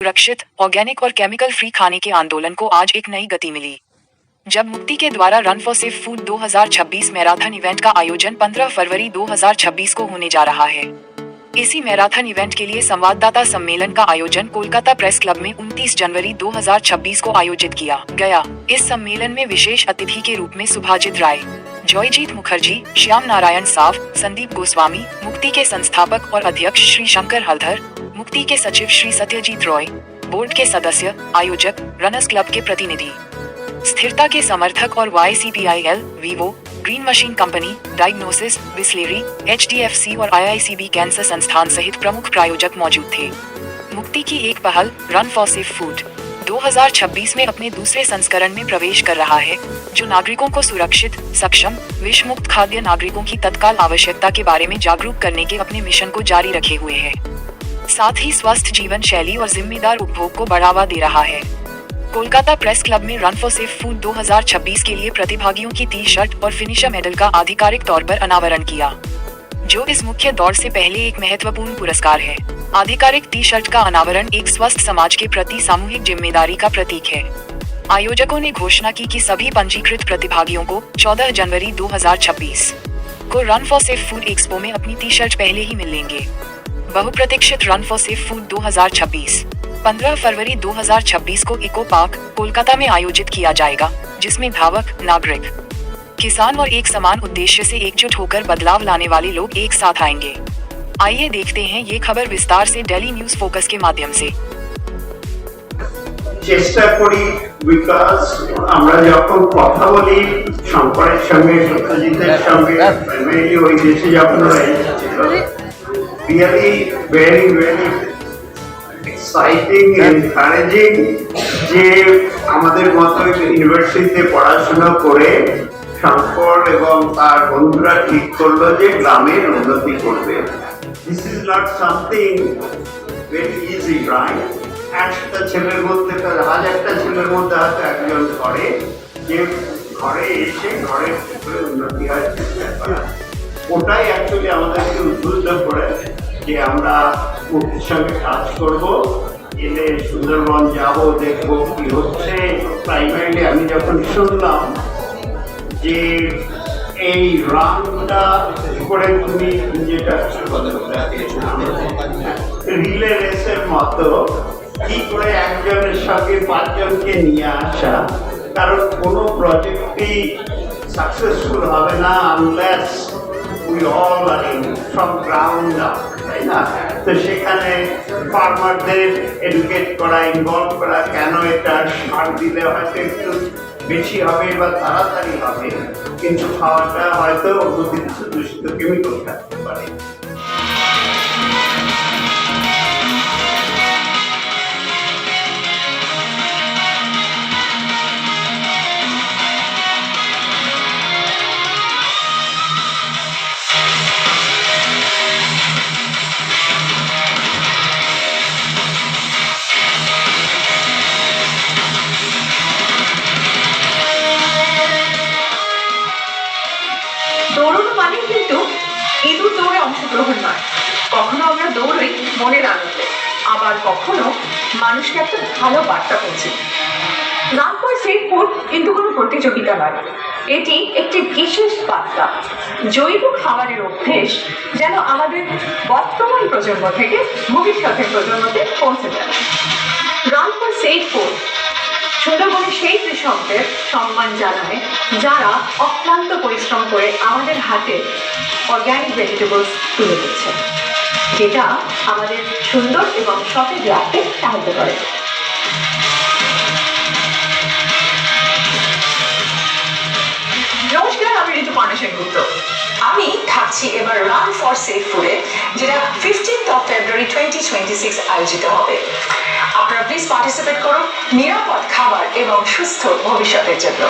सुरक्षित, ऑर्गेनिक और chemical free खाने के आंदोलन को आज एक नई गति मिली। जब मुक्ति के द्वारा run for safe food 2026 marathon event का आयोजन 15 फरवरी 2026 को होने जा रहा है। इसी मैराथन इवेंट के लिए संवाददाता सम्मेलन का आयोजन कोलकाता प्रेस क्लब में 29 जनवरी 2026 को आयोजित किया गया। इस सम्मेलन में विशेष अतिथि के रूप में सुभाजित राय, जॉयजीत मुखर्जी, श्याम नारायण साव, संदीप गोस्वामी, मुक्ति के संस्थापक और अध्यक्ष श्री शंकर हलधर, मुक्ति के सचिव श्री सत्यजीत रॉय, बोर्ड के सदस्य, आयोजक, रनर्स क्लब के प्रतिनिधि, स्थिरता के समर्थक और YCPIL, Vivo, green machine company, diagnosis, Bisleri, HDFC और IICB कैंसर संस्थान सहित प्रमुख प्रायोजक मौजूद थे। मुक्ति की एक पहल रन फॉर सेफ फूड 2026 में अपने दूसरे संस्करण में प्रवेश कर रहा है, जो नागरिकों को सुरक्षित, सक्षम, विष मुक्त खाद्य नागरिकों की तत्काल आवश्यकता के बारे में जागरूक करने के अपने मिशन को जारी रखे हुए है। साथ ही स्वस्थ जीवन शैली और जिम्मेदार उपभोग को बढ़ावा दे रहा है। कोलकाता प्रेस क्लब में रन फॉर सेफ फूड 2026 के लिए प्रतिभागियों की टी-शर्ट और फिनिशर मेडल का आधिकारिक तौर पर अनावरण किया, जो इस मुख्य दौड़ से पहले एक महत्वपूर्ण पुरस्कार है। आधिकारिक टी-शर्ट का अनावरण एक स्वस्थ समाज के प्रति सामूहिक जिम्मेदारी का प्रतीक है। आयोजकों ने घोषणा की कि सभी पंजीकृत प्रतिभागियों को 14 जनवरी 2026 को run for safe food expo में अपनी टी-शर्ट पहले ही मिल लेंगे। बहुप्रतीक्षित रन फॉर सेफ फूड 2026 15 फरवरी 2026 को इको पार्क, कोलकाता में आयोजित किया जाएगा, जिसमें धावक, नागरिक, किसान और एक समान उद्देश्य से एकजुट होकर बदलाव लाने वाले लोग एक साथ आएंगे। आइए देखते हैं ये खबर विस्तार से डेली न्यूज फोकस के माध्यम से। চেষ্টা করি বিকজ আমরা যখন কথা বলি শঙ্করের সঙ্গে, সত্যজিতের সঙ্গে, প্রাইমারি ওই দেশে যখন really very very exciting, encouraging যে আমাদের মতো ইউনিভার্সিটিতে পড়াশোনা করে শঙ্কর এবং তার বন্ধুরা ঠিক করলো যে গ্রামের উন্নতি করবে। This is not something very easy, right? একটা ছেলের মধ্যে, হাজারটা ছেলের মধ্যে হয়তো একজন করে যে ঘরে এসে ঘরের ভিতরে উন্নতি হয় চেষ্টা করা। ওটাই অ্যাকচুয়ালি আমাদেরকে উদ্বুদ্ধ করে যে আমরা মুক্তির সঙ্গে কাজ করব, এলে সুন্দরবন যাব, দেখবো কি হচ্ছে। প্রাইমারিলি আমি যখন শুনলাম যে এই রানটা করে তুমি যেটা রিলে রেসের মতো কি করে একজনের সঙ্গে পাঁচজনকে নিয়ে আসা, কারণ কোনো প্রজেক্টই সাকসেসফুল হবে না unless we all are in from ground up, তাই না? তো সেখানে ফার্মারদের এডুকেট করা, ইনভলভ করা, কেন এটা সার দিলে হয়তো একটু বেশি হবে বা তাড়াতাড়ি হবে, কিন্তু খাওয়াটা হয়তো অতিরিক্ত দূষিত কেমিক্যাল থাকতে পারে। দৌড়ানো মানে কিন্তু ইঁদুর দৌড়ে অংশগ্রহণ নয়। কখনো আমরা দৌড়ই মনের আনন্দে, আবার কখনো মানুষকে একটা ভালো বার্তা পৌঁছে। রান ফর সেফ ফুড কিন্তু কোনো প্রতিযোগিতা নয়, এটি একটি বিশেষ বার্তা। জৈব খাবারের অভ্যেস যেন আমাদের বর্তমান প্রজন্ম থেকে ভবিষ্যতের প্রজন্মতে পৌঁছে যায়। রান ফর সেফ ফুড সুন্দরবনের সেই কৃষকদের সম্মান জানায় যারা অক্লান্ত পরিশ্রম করে আমাদের হাতে অর্গ্যানিক ভেজিটেবলস তুলে দিচ্ছে, যেটা আমাদের সুন্দর এবং সতেজ রাখতে সাহায্য করে। নমস্কার, আমি ঋতুপর্ণা সেনগুপ্ত। আমি থাকছি এবার রান ফর সেফ ফুডে, যেটা 15 ফেব্রুয়ারি 2026 আয়োজিত হবে। আপনারা প্লিজ পার্টিসিপেট করুন নিরাপদ খাবার এবং সুস্থ ভবিষ্যতের জন্য।